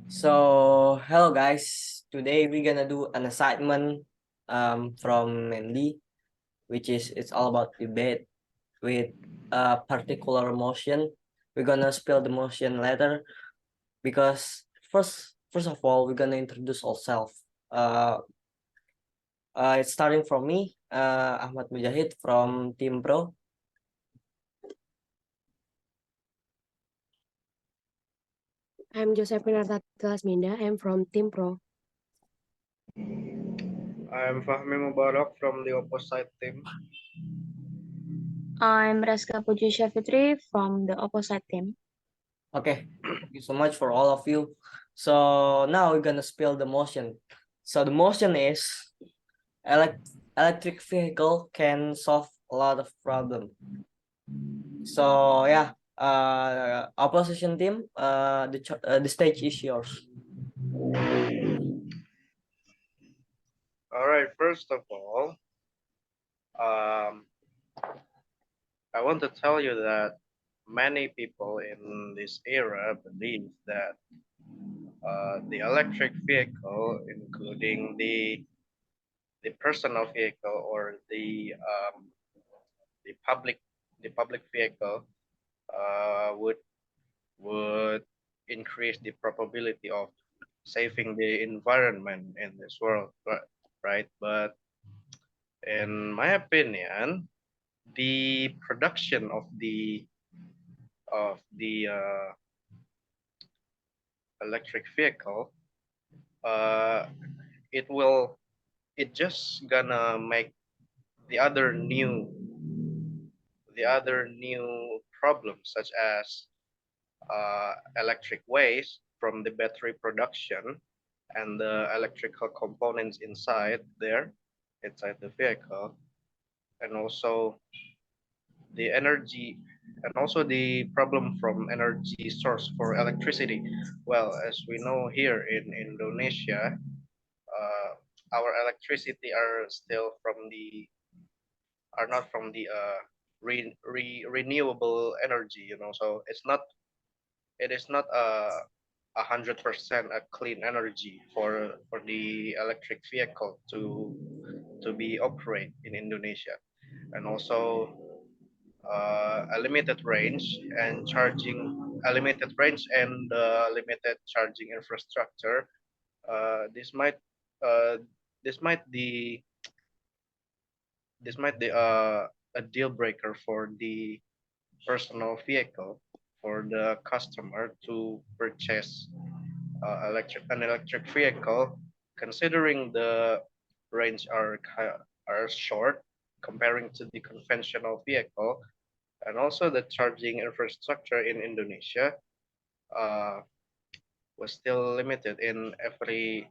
So, hello guys. Today we're gonna do an assignment from Mandy, which is it's all about debate with a particular motion. We're gonna spill the motion later because first of all we're gonna introduce ourselves. It's starting from me, Ahmad Mujahid from Team Pro. I'm Josephine Artati Lasmida. I'm from Team Pro. I'm Fahmi Mubarok from the opposite team. I'm Rezka Puji Syafitri from the opposite team. Okay, thank you so much for all of you. So now we're gonna spill the motion. So the motion is electric vehicle can solve a lot of problem. So yeah, opposition team, the stage is yours. All right, first of all, I want to tell you that many people in this era believe that the electric vehicle, including the personal vehicle or the public vehicle, would increase the probability of saving the environment in this world, right? But in my opinion, the production of the electric vehicle, uh, it just gonna make the other new problems, such as electric waste from the battery production and the electrical components inside the vehicle, and also the problem from energy source for electricity. Well, as we know, here in Indonesia, our electricity are not from the renewable energy, so it is not 100% a clean energy for the electric vehicle to be operate in Indonesia. And also a limited range and limited charging infrastructure. This might uh, this might be a deal breaker for the personal vehicle, for the customer to purchase an electric vehicle, considering the range are short comparing to the conventional vehicle, and also the charging infrastructure in Indonesia uh, was still limited in every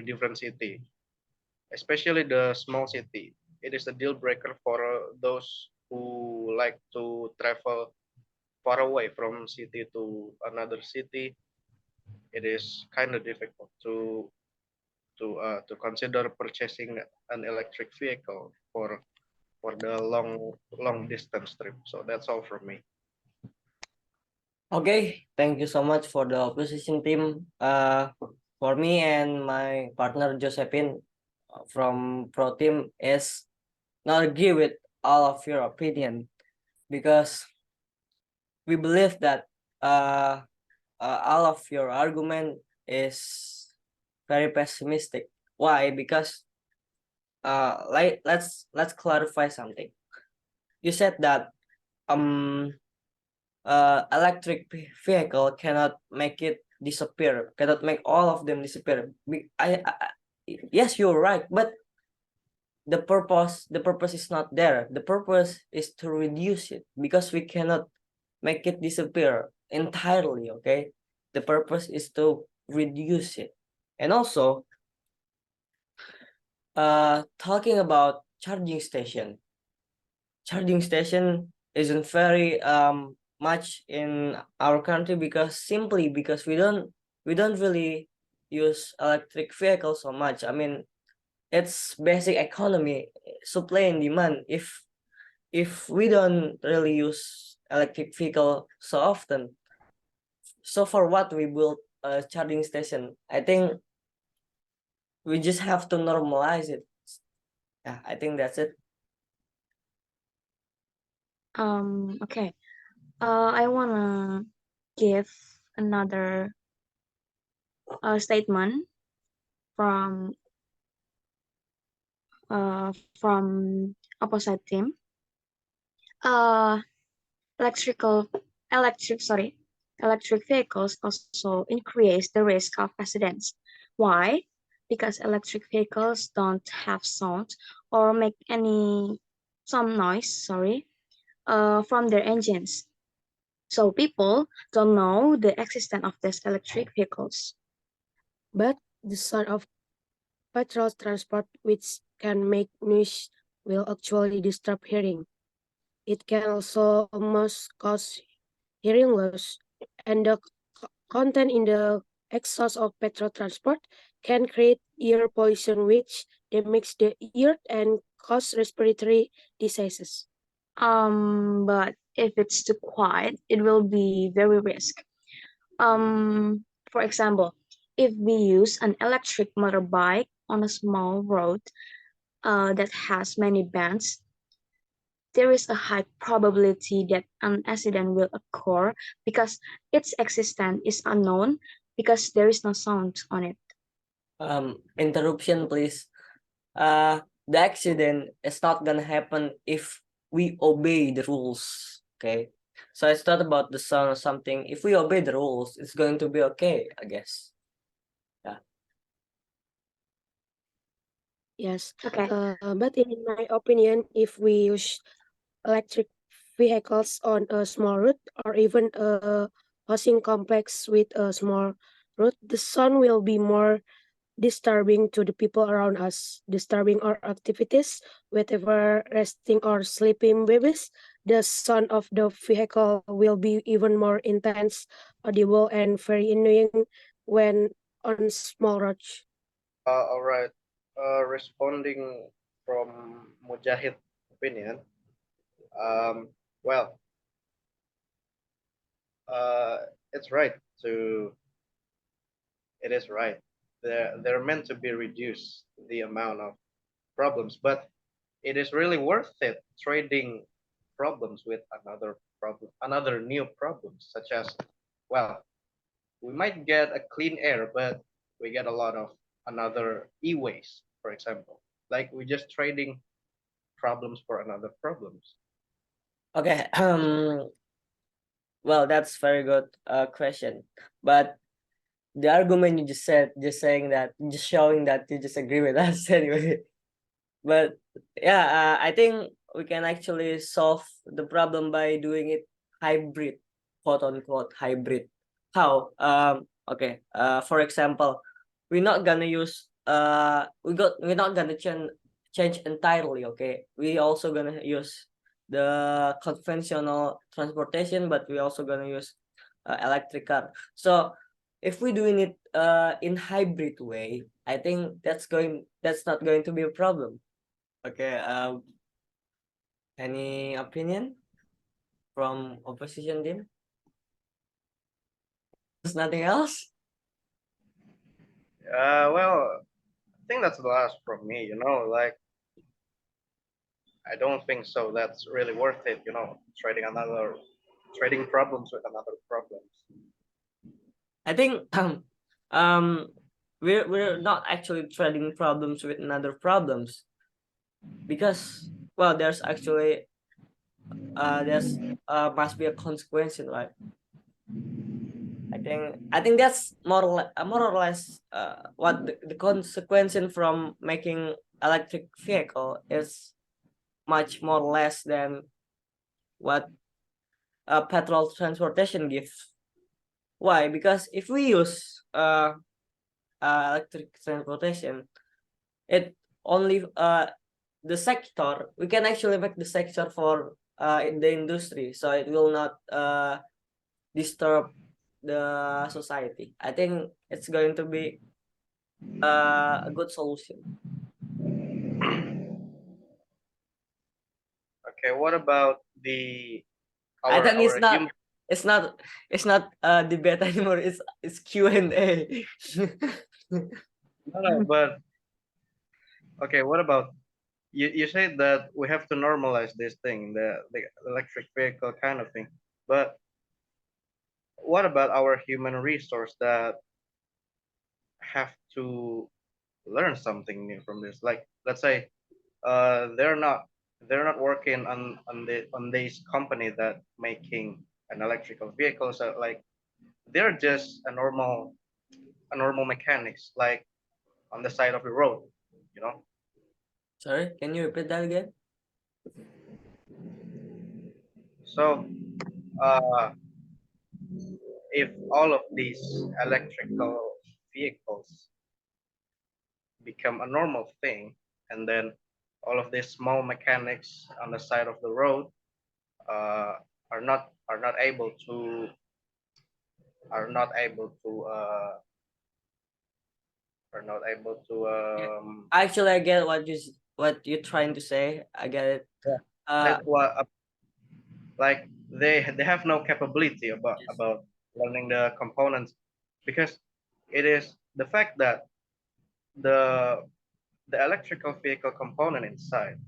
different city, especially the small city. It is a deal breaker for those who like to travel far away from city to another city. It is kind of difficult to consider purchasing an electric vehicle for the long distance trip. So that's all from me. Okay, thank you so much for the opposition team. For me and my partner Josephine from Pro Team is not agree with all of your opinion because we believe that all of your argument is very pessimistic. Why? Because let's clarify something. You said that electric vehicle cannot make it disappear, cannot make all of them disappear. Yes, you're right, but the purpose is not there. The purpose is to reduce it because we cannot make it disappear entirely. Okay, the purpose is to reduce it. And also talking about charging station isn't very much in our country because we don't really use electric vehicles so much. I mean, it's basic economy, supply and demand. If we don't really use electric vehicle so often, so for what we build charging station. I think we just have to normalize it. Yeah, I think that's it. Okay. I wanna give another statement from from opposite team. Uh, electrical electric vehicles also increase the risk of accidents. Why? Because electric vehicles don't have sound or make any some noise, from their engines. So people don't know the existence of these electric vehicles. But the sound of petrol transport, which can make noise, will actually disturb hearing. It can also almost cause hearing loss, and the content in the exhaust of petrol transport can create air pollution, which damages the ear and cause respiratory diseases. But if it's too quiet, it will be very risk. For example, if we use an electric motorbike on a small road that has many bends, there is a high probability that an accident will occur because its existence is unknown because there is no sound on it. Interruption, please. The accident is not gonna happen if we obey the rules. Okay, so it's not about the sound or something. If we obey the rules, it's going to be okay, I guess. Yes, Okay. but in my opinion, if we use electric vehicles on a small route or even a housing complex with a small route, the sound will be more disturbing to the people around us, disturbing our activities, whether resting or sleeping babies. The sound of the vehicle will be even more intense, audible, and very annoying when on small roads. All right. Responding from Mujahid opinion, um, well, uh, it's right to, it is right. They're meant to be reduced the amount of problems, but it is really worth it trading problems with another problem, another new problem, such as, well, we might get a clean air, but we get a lot of another e-waste, for example. Like we're just trading problems for another problems. Okay. Well, that's very good question, but the argument you just said, just saying that, just showing that you disagree with us anyway. But yeah, I think we can actually solve the problem by doing it hybrid, quote unquote hybrid. How? Okay. For example, we're not gonna use we're not gonna change entirely. Okay, we also gonna use the conventional transportation, but we also gonna use electric car. So if we're doing it in hybrid way, I think that's not going to be a problem. Okay, any opinion from opposition team? There's nothing else? Well, I think that's the last from me, like, I don't think so. That's really worth it, trading problems with another problems. I think um we're not actually trading problems with another problems, because well there's actually there's must be a consequence, right? I think that's more or less what the consequence from making electric vehicle is much more less than what petrol transportation gives. Why? Because if we use electric transportation, it only the sector, we can actually make the sector for in the industry, so it will not disturb the society. I think it's going to be a good solution. Okay, what about the I think it's our not. human? it's not debate anymore. It's Q&A. No, but okay, what about you said that we have to normalize this thing, the electric vehicle kind of thing. But what about our human resource that have to learn something new from this? Like, let's say they're not working on this company that making an electrical vehicle, so like they're just a normal mechanics, like on the side of the road, you know. Sorry, can you repeat that again? So uh, if all of these electrical vehicles become a normal thing, and then all of these small mechanics on the side of the road uh, are not able to are not able to are not able to Actually, I get what you're trying to say. I get it. yeah, Uh, that what like they have no capability yes. about learning the components, because it is the fact that the electrical vehicle component inside,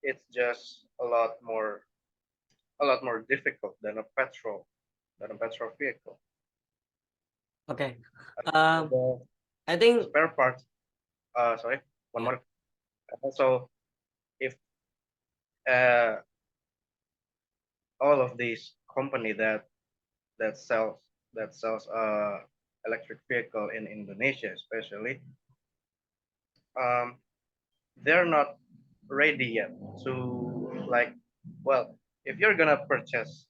it's just a lot more difficult than a petrol vehicle. Okay. The I think spare parts, sorry, one yeah. more. Also, if uh, all of these company that sells electric vehicle in Indonesia, especially, um, they're not ready yet to, like, well, if you're gonna purchase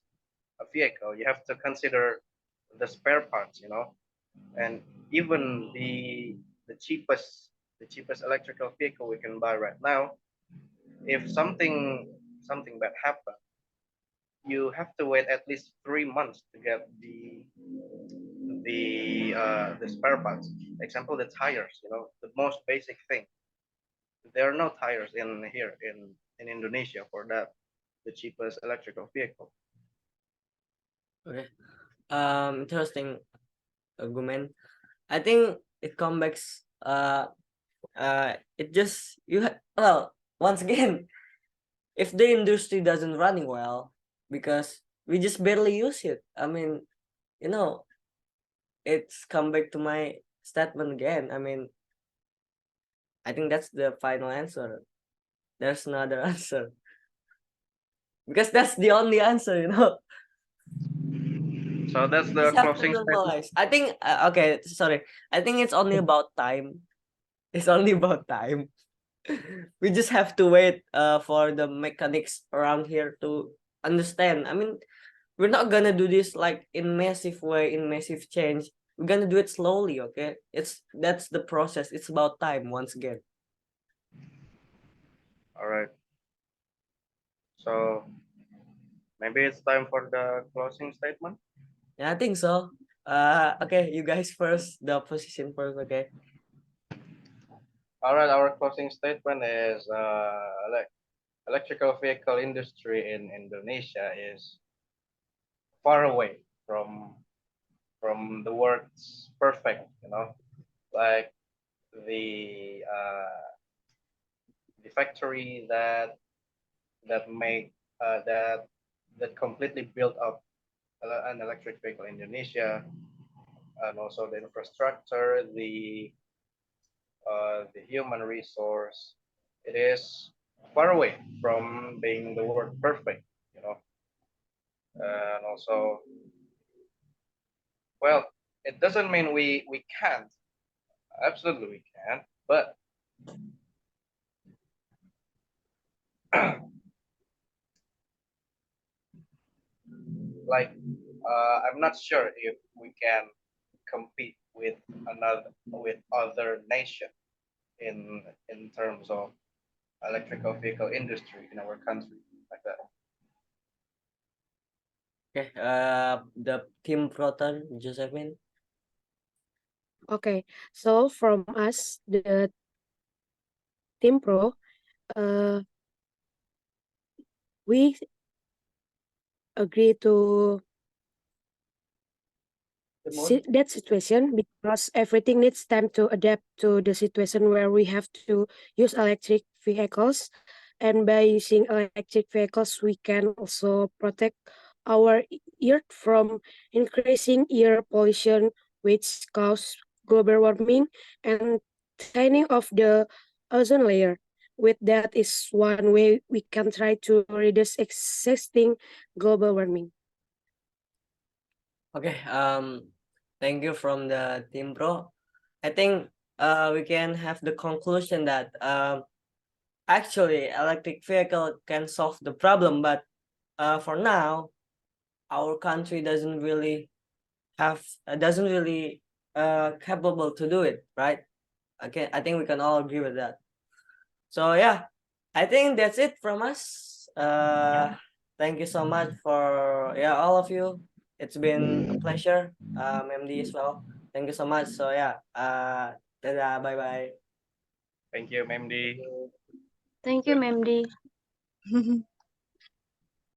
a vehicle, you have to consider the spare parts, you know, and even the cheapest electrical vehicle we can buy right now, if something bad happens, you have to wait at least 3 months to get the spare parts. Example, the tires, you know, the most basic thing. There are no tires in here in Indonesia for that, the cheapest electrical vehicle. Okay. Interesting argument. I think it comes back. It just well, once again, if the industry doesn't running well, because we just barely use it. I mean, you know, it's come back to my statement again. I mean, I think that's the final answer. There's no other answer, because that's the only answer. So that's We the just have to closing statement. normalize. I think okay, sorry. I think it's only about time. It's only about time. We just have to wait for the mechanics around here to understand. I mean, we're not gonna do this like in massive way, in massive change. We're gonna do it slowly, okay? That's the process. It's about time once again. All right. So maybe it's time for the closing statement. Yeah, I think so. Okay, you guys first, the opposition first, okay? All right, our closing statement is electrical vehicle industry in Indonesia is far away from the words perfect, you know, like the the factory that make that completely built up an electric vehicle in Indonesia, and also the infrastructure, the human resource. It is far away from being the word perfect, you know. And also, well, it doesn't mean we can't. Absolutely, we can. But like, I'm not sure if we can compete with other nation in terms of electrical vehicle industry in our country, like that. Okay, the team proton, Josephine. Okay, so from us, the Team Pro, we agree to that situation, because everything needs time to adapt to the situation where we have to use electric vehicles. And by using electric vehicles, we can also protect our earth from increasing air pollution, which cause global warming and thinning of the ozone layer. With that is one way we can try to reduce existing global warming. Okay, thank you from the team pro. I think we can have the conclusion that actually electric vehicle can solve the problem, but for now our country doesn't really capable to do it, right? Okay, I think we can all agree with that. So yeah, I think that's it from us. Thank you so much for all of you. It's been a pleasure. MD as well. Thank you so much. So yeah, dadah, bye bye. Thank you, MD. Thank you, MD.